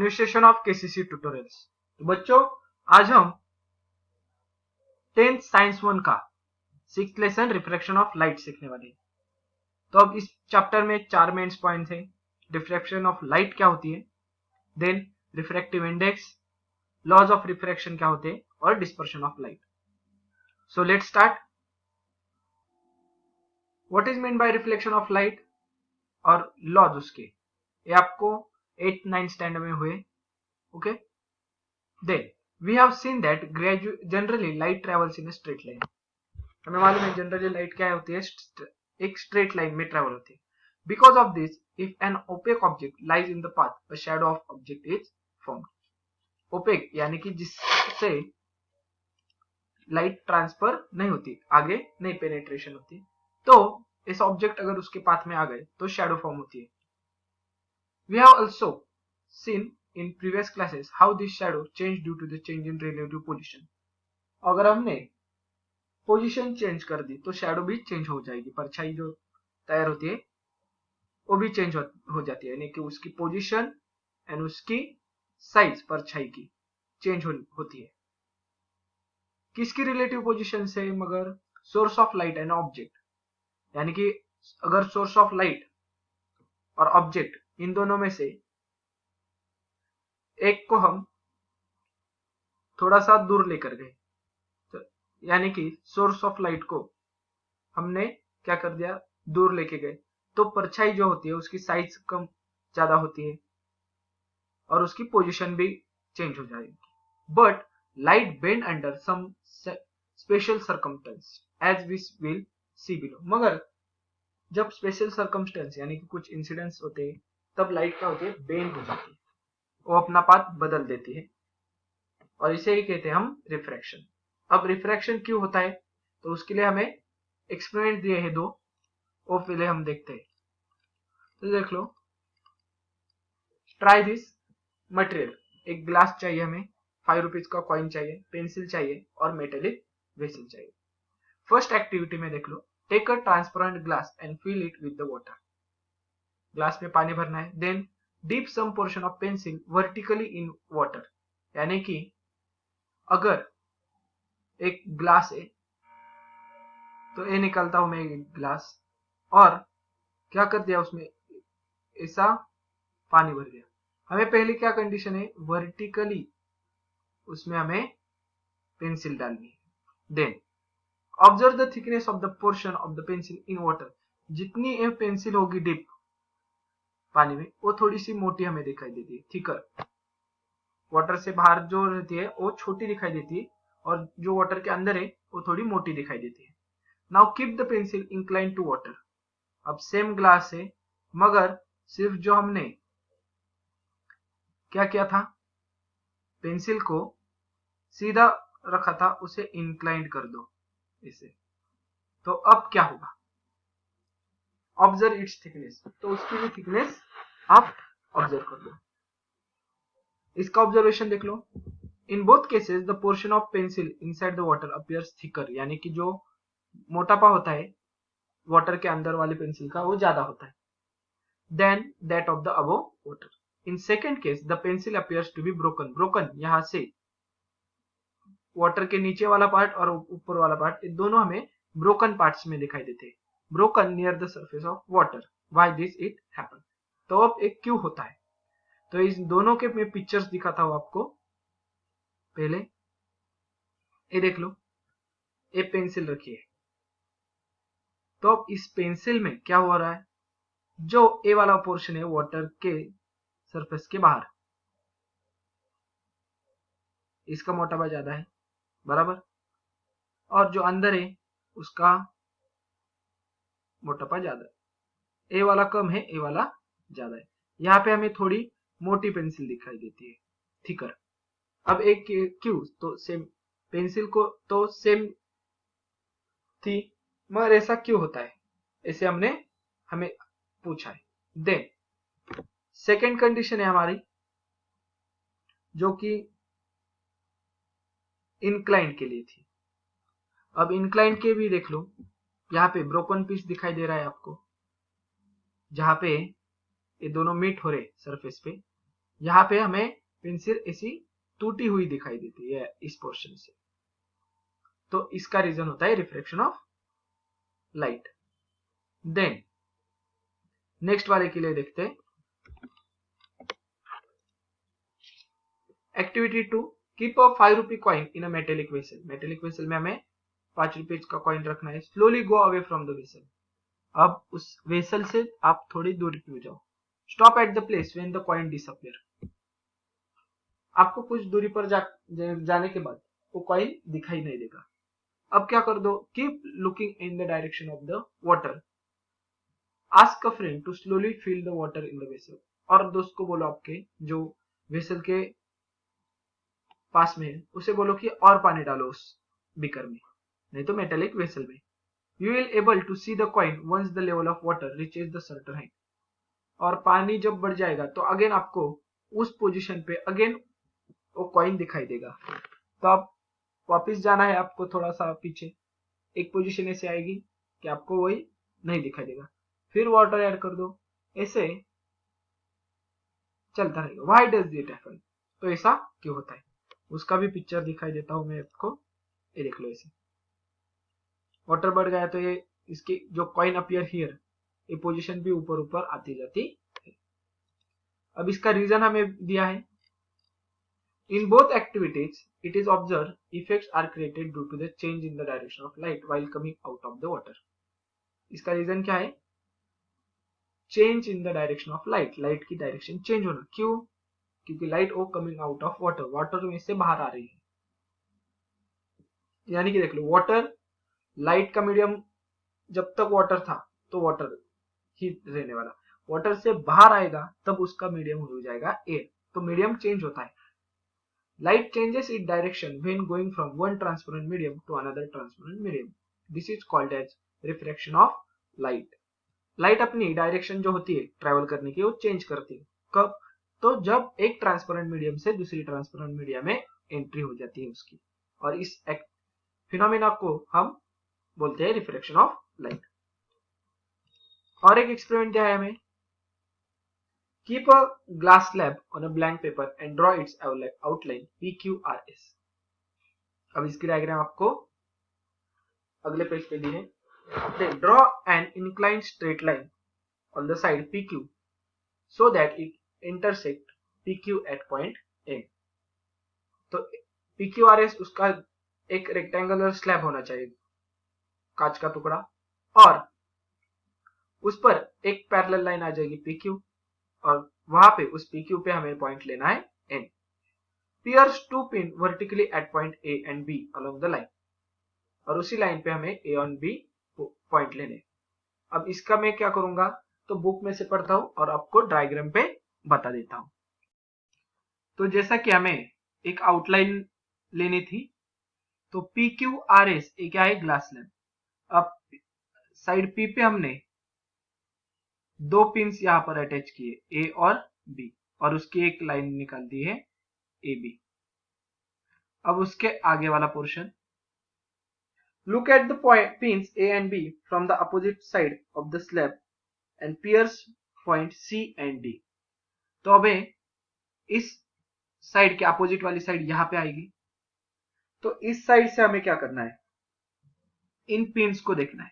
Administration of KCC tutorials. तो बच्चों आज हम 10th साइंस 1 का 6th lesson refraction of light सीखने वाले हैं। तो अब इस चैप्टर में 4 मेंस पॉइंट्स हैं। रिफ्रैक्शन ऑफ लाइट क्या होती है, then refractive index, laws of refraction क्या होते हैं और dispersion of light. So let's start. What is mean by reflection of light और लॉज उसके, ये आपको 8th 9th स्टैंडर्ड में हुए। Okay, then we have seen that generally light travels in straight line. हमें मालूम है जनरली लाइट क्या होती है, एक स्ट्रेट लाइन में ट्रेवल होती है। Because of this if an opaque object lies in the path a shadow of object is formed. Opaque यानी कि जिससे लाइट ट्रांसफर नहीं होती, आगे नहीं पेनेट्रेशन होती, तो इस ऑब्जेक्ट अगर उसके पाथ में आ गए तो शैडो फॉर्म होती है। We have also seen in previous classes how this shadow change due to the change in relative position। अगर हमने पोजीशन चेंज कर दी तो शैडो भी चेंज हो जाएगी, परछाई जो तैयार होती है वो भी चेंज हो जाती है, यानी कि उसकी पोजीशन एंड उसकी साइज परछाई की चेंज होती है। किसकी रिलेटिव पोजीशन से, मगर source of light and object, यानी कि अगर सोर्स ऑफ लाइट और ऑब्जेक्ट इन दोनों में से एक को हम थोड़ा सा दूर लेकर गए, तो यानी कि सोर्स ऑफ लाइट को हमने क्या कर दिया, दूर लेके गए, तो परछाई जो होती है उसकी साइज कम ज्यादा होती है और उसकी पोजीशन भी चेंज हो जाएगी। But light bend under some special circumstance as we will see below. मगर जब स्पेशल सर्कमस्टेंस यानी कि कुछ इंसिडेंट्स होते हैं तब लाइट क्या होती है, बेंड हो जाती है, वो अपना पाथ बदल देती है और इसे ही कहते हैं हम रिफ्रैक्शन। अब रिफ्रैक्शन क्यों होता है, तो उसके लिए हमें एक्सपेरिमेंट दिए हैं दो, वो पहले हम देखते हैं। तो देख लो, ट्राई दिस मटेरियल। एक ग्लास चाहिए हमें, 5 रुपीज का कॉइन चाहिए, पेंसिल चाहिए और मेटेलिक वेसल चाहिए। फर्स्ट एक्टिविटी में देख लो, take a transparent glass and fill it with the water. Glass में पानी भरना है, then dip some portion of pencil vertically in water. यानी कि अगर एक ग्लास है तो ये निकालता हूं मैं एक ग्लास और क्या कर दिया, उसमें ऐसा पानी भर दिया। हमें पहले क्या कंडीशन है, वर्टिकली उसमें हमें पेंसिल डालनी है। Then observe the thickness of the portion of the pencil in water. जितनी ये पेंसिल होगी डीप पानी में वो थोड़ी सी मोटी हमें दिखाई देती है, थिकर। वाटर से बाहर जो रहती है वो छोटी दिखाई देती है और जो वाटर के अंदर है वो थोड़ी मोटी दिखाई देती है। Now keep the pencil incline to water. अब सेम ग्लास है मगर सिर्फ जो हमने क्या किया था, पेंसिल को सीधा रखा था, उसे इंक्लाइंड कर दो इसे। तो अब क्या होगा, ऑब्जर्व इट्स थिकनेस, तो उसकी भी थिकनेस आप ऑब्जर्व कर लो। इसका ऑब्जर्वेशन देख लो। In both cases the portion of pencil inside the water appears thicker, यानी कि जो मोटापा होता है वाटर के अंदर वाली पेंसिल का वो ज्यादा होता है then that of the above water. In second case the pencil appears to be broken. Broken यहां से वाटर के नीचे वाला पार्ट और ऊपर वाला पार्ट, ये दोनों हमें ब्रोकन पार्ट्स में दिखाई देते हैं, broken near the surface of water. Why this it happen, तो अब एक क्यों होता है, तो इस दोनों के मैं पिक्चर्स दिखाता हूं आपको। पहले ये देख लो, ये पेंसिल रखी है, तो अब इस पेंसिल में क्या हो रहा है, जो ए वाला पोर्शन है वाटर के सरफेस के बाहर, इसका मोटापा ज्यादा है बराबर, और जो अंदर है उसका मोटापा ज्यादा है। ए वाला कम है, ए वाला ज्यादा है। यहाँ पे हमें थोड़ी मोटी पेंसिल दिखाई देती है, थिकर। अब एक क्यों, तो सेम पेंसिल को तो सेम थी मगर ऐसा क्यों होता है, ऐसे हमें पूछा है। देन सेकेंड कंडीशन है हमारी जो कि इंक्लाइंड के लिए थी। अब इंक्लाइंड के भी देख लो, यहाँ पे ब्रोकन पीस दिखाई दे रहा है आपको, जहां पे ये दोनों मीट हो रहे सरफेस पे, यहाँ पे हमें पेंसिल ऐसी टूटी हुई दिखाई देती है इस पोर्शन से, तो इसका रीजन होता है refraction of light. Then next वाले के लिए देखते हैं activity 2, keep a 5 rupee coin in a metallic vessel. Metallic vessel में हमें 5 रुपए का कॉइन रखना है। Slowly go away from the vessel. अब उस वेसल से आप थोड़ी दूर हो जाओ। Stop at the place when the coin disappear. आपको कुछ दूरी पर जाने के बाद वो कॉइन दिखाई नहीं देगा। अब क्या कर दो, keep looking in the direction of the water. Ask a friend to slowly fill the water in the vessel. और दोस्त को बोलो आपके जो वेसल के पास में है, उसे बोलो कि और पानी डालो उस बीकर में, नहीं तो मेटेलिक वेसल में। You will able to see the coin once the level of water reaches the certain height. और पानी जब बढ़ जाएगा तो अगेन आपको उस पोजीशन पे अगेन वो कॉइन दिखाई देगा। तो आप वापस जाना है आपको थोड़ा सा पीछे, एक पोजीशन ऐसे आएगी कि आपको वही नहीं दिखाई देगा, फिर वाटर ऐड कर दो, ऐसे चलता रहेगा। Why does it happen? तो ऐसा क्यों होता है उसका भी पिक्चर दिखाई देता हूं मैं आपको। ये देख लो, ऐसे वाटर बढ़ गया तो ये इसकी जो कॉइन अपीयर हियर, ये पोजीशन भी ऊपर ऊपर आती जाती है। अब इसका रीजन हमें दिया है। In both activities, it is observed effects are created due to the change in the direction of light while coming out of the water. इसका रीजन क्या है? Change in the direction of light, light की direction change होना। क्यों? क्योंकि light वो coming out of water, water में से बाहर आ रही है। यानी कि देख लो, वाटर लाइट का मीडियम जब तक वाटर था तो वाटर ही रहने वाला, वाटर से बाहर आएगा तब उसका मीडियम हो जाएगा एयर, तो मीडियम चेंज होता है। Light changes its direction when going from one transparent medium to another transparent medium. This is called as refraction of light. Light अपनी डायरेक्शन जो होती है ट्रेवल करने की वो चेंज करती है। कब? तो जब एक ट्रांसपेरेंट मीडियम से दूसरी ट्रांसपेरेंट मीडियम में एंट्री हो जाती है उसकी, और इस फिनोमेना को हम बोलते हैं रिफ्रैक्शन ऑफ लाइट। और एक एक्सपेरिमेंट दिया है हमें। Keep a glass slab on a blank paper and draw its outline PQRS. अब इसकी डायग्राम आपको अगले पेज पे दी है। Then draw an inclined straight line on the side PQ so that it intersect PQ at point A. तो PQRS उसका एक rectangular slab होना चाहिए, कांच का टुकड़ा, और उस पर एक पैरेलल लाइन आ जाएगी PQ, और वहां पे उस PQ पे हमें पॉइंट लेना है N. Pierce two pin vertically at point A and B along the line. और उसी लाइन पे हमें A और B पॉइंट लेने। अब इसका मैं क्या करूंगा, तो बुक में से पढ़ता हूं और आपको डायग्राम पे बता देता हूं। तो जैसा कि हमें एक आउटलाइन लेनी थी, तो PQRS ये क्या है, ग्लास स्लैब। अब साइड P पे हमने दो पिंस यहां पर अटैच किए A और B, और उसकी एक लाइन निकाल दी है AB। अब उसके आगे वाला portion, look at the pins A and B from the opposite side of the slab and pierce point C and D. तो अब इस साइड के अपोजिट वाली साइड यहां पे आएगी, तो इस साइड से हमें क्या करना है, इन पिंस को देखना है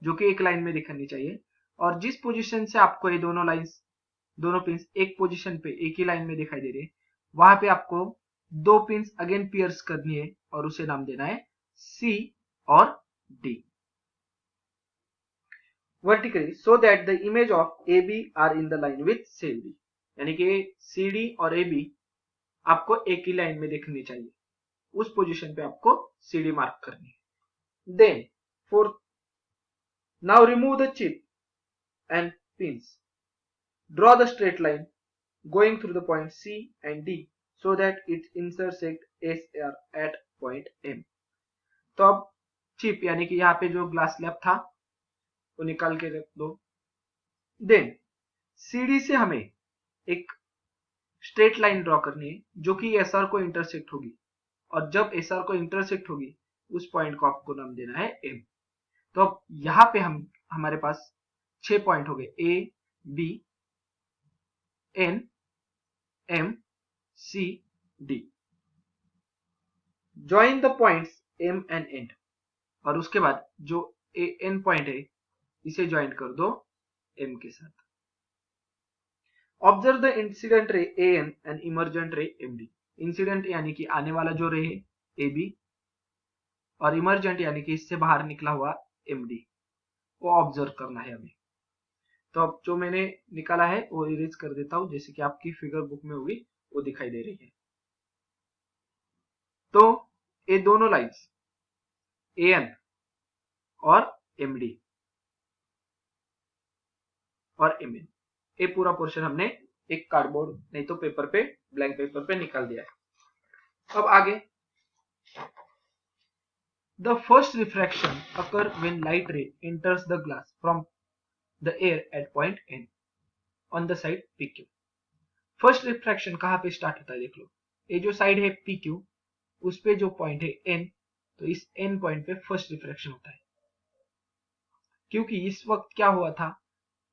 जो कि एक लाइन में दिखनी चाहिए, और जिस पोजीशन से आपको ये दोनों पिंस एक पोजीशन पे एक ही लाइन में दिखाई दे रही है, वहां पे आपको दो पिंस अगेन पियर्स करनी है और उसे नाम देना है C और D vertically so that the image of AB are in the line with CD. यानी कि CD और AB आपको एक ही लाइन में दिखनी चाहिए, उस पोजीशन पे आपको CD मार्क करनी है। Then fourth, now remove the chip and pins. Draw the straight line going through the point C and D so that it intersect SR at point M. तो अब चिप यानी कि यहाँ पे जो ग्लास स्लैब था वो निकाल के रख दो। देन CD से हमें एक स्ट्रेट लाइन ड्रॉ करनी है जो कि SR को इंटरसेक्ट होगी, और जब SR को इंटरसेक्ट होगी उस पॉइंट को आपको नाम देना है M। तो अब यहाँ पे हमारे पास 6 पॉइंट हो गए A, B, N, M, C, D. Join the points M and N. और उसके बाद जो N पॉइंट है इसे ज्वाइन कर दो M के साथ. Observe the incident ray AN and emergent रे MD. इंसिडेंट यानी कि आने वाला जो रे है AB और इमर्जेंट यानी कि इससे बाहर निकला हुआ MD वो ऑब्जर्व करना है हमें. तो अब जो मैंने निकाला है वो इरेज कर देता हूं, जैसे कि आपकी फिगर बुक में होगी वो दिखाई दे रही है. तो ये दोनों लाइंस AN और MD और MN ये पूरा पोर्शन हमने एक कार्डबोर्ड नहीं तो पेपर पे, ब्लैंक पेपर पे निकाल दिया है. अब आगे, the first refraction occur when light रे enters the glass from the air at point N on the side PQ. First refraction कहां पे स्टार्ट होता है देख लो. ये जो साइड है PQ उस पे जो पॉइंट है N, तो इस N पॉइंट पे फर्स्ट रिफ्रैक्शन होता है. क्योंकि इस वक्त क्या हुआ था,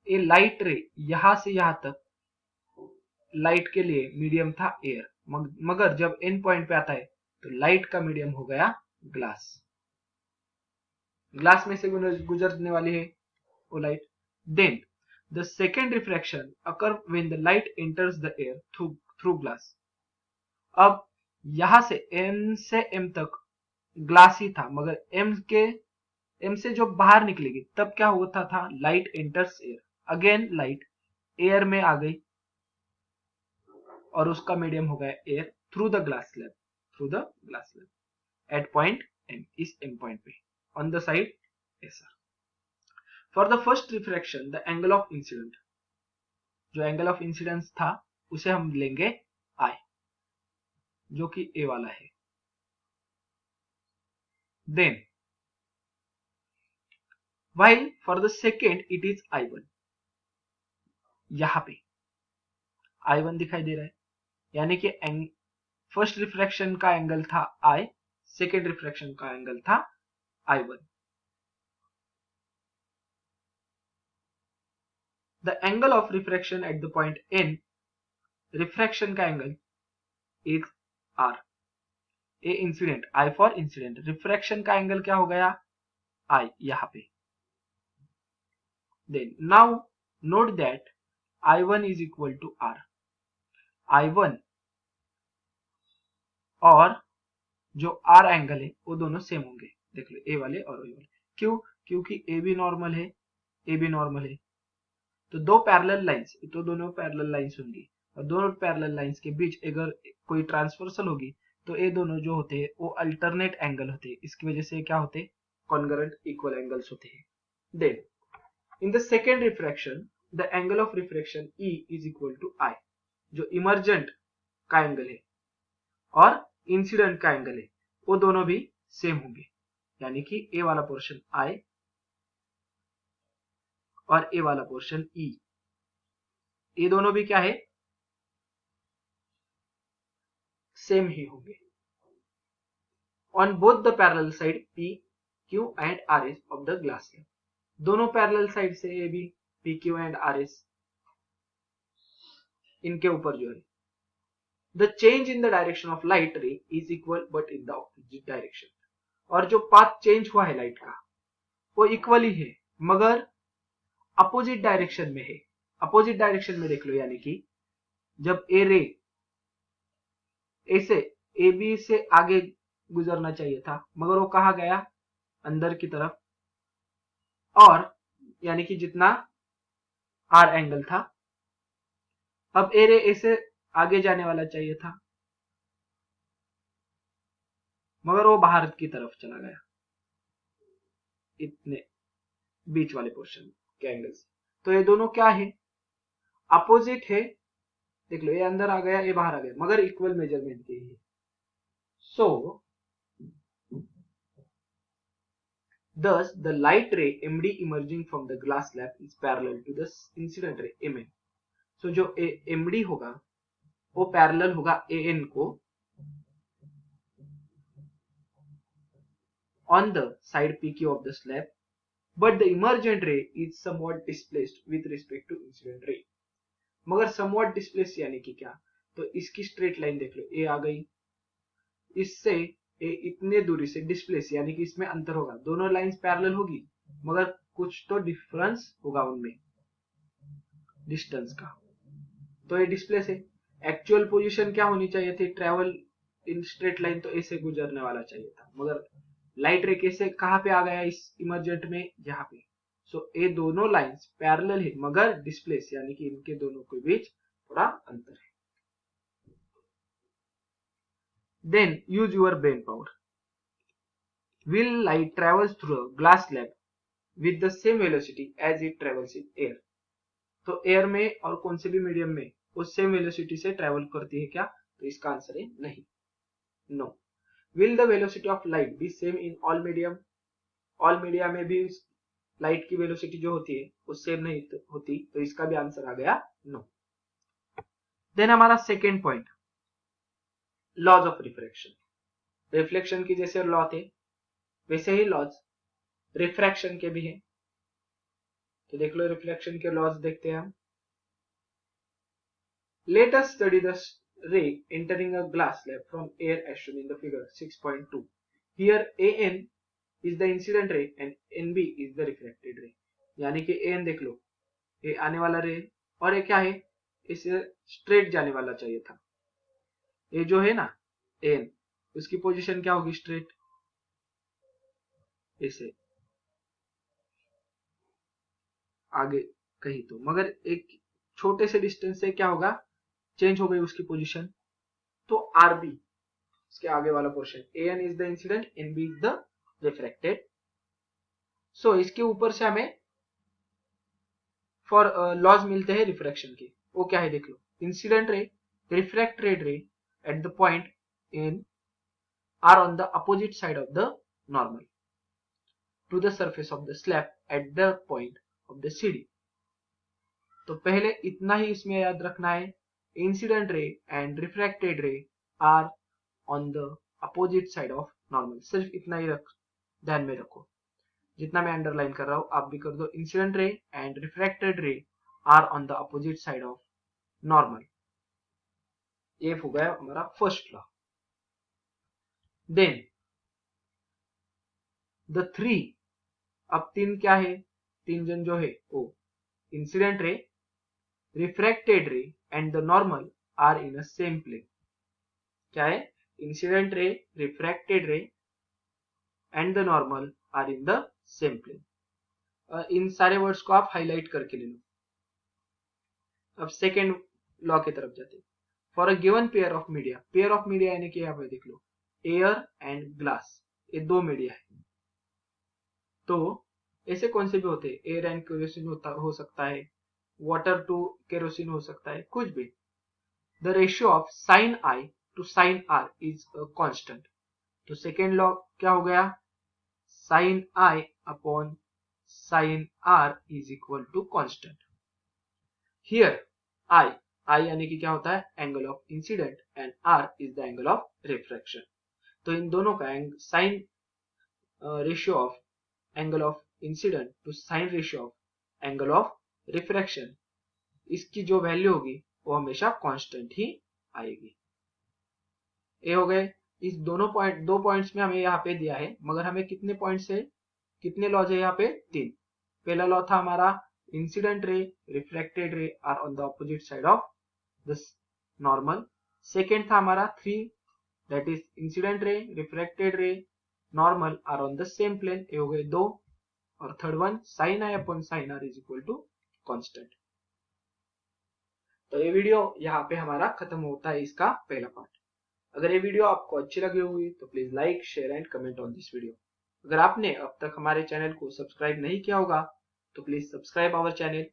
ये लाइट रे यहां से यहां तक लाइट के लिए मीडियम था एयर, मगर जब N पॉइंट पे आता है तो लाइट का मीडियम हो गया ग्लास. ग्लास में से गुजरने वाली है वो light. Then the second refraction occur when the light enters the air through glass. अब यहां से M से M तक ग्लास ही था, मगर M से जो बाहर निकलेगी तब क्या होता था, light enters air. Again light air में आ गई और उसका मीडियम हो गया air through the glass slab at point M, इस M पॉइंट पे on the side SR. For the first refraction the angle of incident, जो एंगल ऑफ इंसिडेंस था उसे हम लेंगे I, जो कि A वाला है. Then while for the second it is I1, यहां पे I1 दिखाई दे रहा है, यानी कि फर्स्ट रिफ्रैक्शन का एंगल था I, सेकेंड रिफ्रैक्शन का एंगल था I1. The angle of refraction at the point N, refraction का angle is R. A incident, I for incident, refraction का एंगल क्या हो गया I यहां पे. Then now note that I1 is equal to R. I1 और जो R angle है वो दोनों सेम होंगे. देख लो A वाले और O वाले. क्यों? क्योंकि AB नॉर्मल है, AB नॉर्मल है, तो दो पैरेलल लाइंस, तो दोनों पैरेलल लाइंस होंगी और दोनों पैरेलल लाइंस के बीच अगर कोई ट्रांसवर्सल होगी तो ये दोनों जो होते हैं वो अल्टरनेट एंगल होते हैं. इसकी वजह से क्या होते हैं, कॉन्ग्रुएंट इक्वल एंगल्स होते हैं. Then in the second refraction the angle of refraction E is equal to I, जो इमर्जेंट का एंगल है और इंसिडेंट का एंगल है वो दोनों भी सेम होंगे, यानी कि A वाला पोर्शन I और A वाला पोर्शन E, ये दोनों भी क्या है, सेम ही होंगे. On both the parallel side P, Q and RS of the glass slab. दोनों पैरेलल साइड से AB, PQ एंड RS इनके ऊपर जो है the change in the direction of light रे is equal but in the opposite direction. और जो path change हुआ है लाइट का वो इक्वल ही है मगर अपोजिट डायरेक्शन में है. अपोजिट डायरेक्शन में देख लो, यानी कि जब ए रे ऐसे AB से आगे गुजरना चाहिए था मगर वो कहा गया अंदर की तरफ, और यानी कि जितना R एंगल था, अब ए रे ऐसे आगे जाने वाला चाहिए था मगर वो बाहर की तरफ चला गया इतने बीच वाले पोर्शन के एंगल से. तो ये दोनों क्या है, अपोजिट है. देख लो, ये अंदर आ गया, ये बाहर आ गया, मगर इक्वल मेजरमेंट के ही है. सो thus the light ray MD emerging from the glass slab is parallel to the incident ray MN. so जो MD होगा वो पैरेलल होगा AN को on the side PQ of the slab, but the emergent ray is somewhat displaced with respect to incident ray. मगर somewhat displaced यानी कि क्या, तो इसकी स्ट्रेट लाइन देख लो, ए आ गई, इससे ए इतने दूरी से डिस्प्लेस यानी कि इसमें अंतर होगा, दोनों लाइंस पैरेलल होगी मगर कुछ तो डिफरेंस होगा उनमें डिस्टेंस का, तो ये डिस्प्लेस है। एक्चुअल पोजीशन क्या होनी चाहिए थी, ट्रेवल इन स्ट्रेट लाइन, तो ऐसे गुजरने वाला चाहिए था, मगर लाइट रे कैसे कहां पे आ गया इस इमर्जेंट में, यहाँ पे। सो ये दोनों लाइंस पैरेलल है मगर डिस्प्लेस यानी कि इनके दोनों के बीच थोड़ा अंतर है। Then use your brain power. Will light travels through a glass slab with the same velocity as it travels in air? तो एयर में और कौन से भी मीडियम में वो सेम वेलोसिटी से ट्रेवल करती है क्या, तो इसका आंसर है नहीं, no. Will the velocity of light be same in all medium? All media में भी लाइट की वेलोसिटी जो होती है वो सेम नहीं होती, तो इसका भी आंसर आ गया नो। देन हमारा second point, laws of refraction. Reflection की जैसे लॉ थे वैसे ही लॉज रिफ्रैक्शन के भी हैं, तो देख लो रिफ्लेक्शन के लॉज देखते हैं हम। Let us study the ray entering a glass slab from air as shown in the figure 6.2. Here an is the incident ray and nb is the refracted ray, यानी कि an देख लो, ये आने वाला रे और ये क्या है, इसे स्ट्रेट जाने वाला चाहिए था, ये जो है ना an, उसकी पोजीशन क्या होगी, स्ट्रेट, ऐसे आगे कहीं तो, मगर एक छोटे से डिस्टेंस से क्या होगा, चेंज हो गई उसकी पोजीशन, तो आरबी इसके आगे वाला portion, an is the incident, nb is the refracted. So इसके ऊपर से हमें फॉर लॉज मिलते हैं रिफ्रैक्शन के, वो क्या है देख लो, incident ray, refracted ray at the point N are on the opposite side of the normal to the surface of the slab at the point of the CD। तो पहले इतना ही इसमें याद रखना है, incident ray and refracted ray are on the opposite side of normal, सिर्फ इतना ही ध्यान में रखो, जितना मैं अंडरलाइन कर रहा हूं आप भी कर दो, incident ray and refracted ray are on the opposite side of normal, ये हो गया हमारा first law. Then the three, अब तीन क्या है, तीन जन जो है वो incident ray, refracted ray and the normal are in a same plane, क्या है, incident ray, refracted ray and the normal are in the same plane. इन सारे वर्ड्स को आप हाईलाइट करके ले लो। अब सेकेंड लॉ की तरफ जाते हैं। For a given pair of media, pair of media यानी कि यहाँ पे देख लो एयर एंड ग्लास, ये दो मीडिया है, तो ऐसे कौन से भी होते हैं, एयर एंड केरोसिन हो सकता है, वाटर टू केरोसिन हो सकता है, कुछ भी। The ratio of sine I to sine R is constant, तो सेकेंड लॉ क्या हो गया, sine I upon sine R is equal to constant. Here I यानी कि क्या होता है, angle of incident and R is the angle of refraction, तो इन दोनों का sine ratio of angle of incident to sine ratio of angle of refraction, इसकी जो वैल्यू होगी वो हमेशा कांस्टेंट ही आएगी। ये हो गए इस दो पॉइंट्स में हमें यहाँ पे दिया है, मगर हमें कितने पॉइंट्स है, कितने लॉज है यहाँ पे, तीन। पहला लॉ था हमारा incident ray, refracted ray are on the opposite side of the normal. Second था हमारा three, that is incident ray, refracted ray, normal are on the same plane, ये हो गए दो। और third one sine I upon sine R is equal to constant. तो ये video यहाँ पे हमारा खत्म होता है, इसका पहला पार्ट। अगर ये वीडियो आपको अच्छी लगी हुई तो please like, share and comment on this video. अगर आपने अब तक हमारे चैनल को सब्सक्राइब नहीं किया होगा तो please subscribe our channel.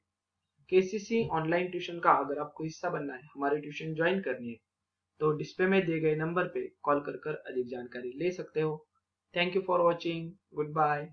KCC online tuition का अगर आपको हिस्सा बनना है, हमारे ट्यूशन ज्वाइन करनी है, तो डिस्प्ले में दिए गए नंबर पे कॉल कर अधिक जानकारी ले सकते हो। Thank you for watching, good bye.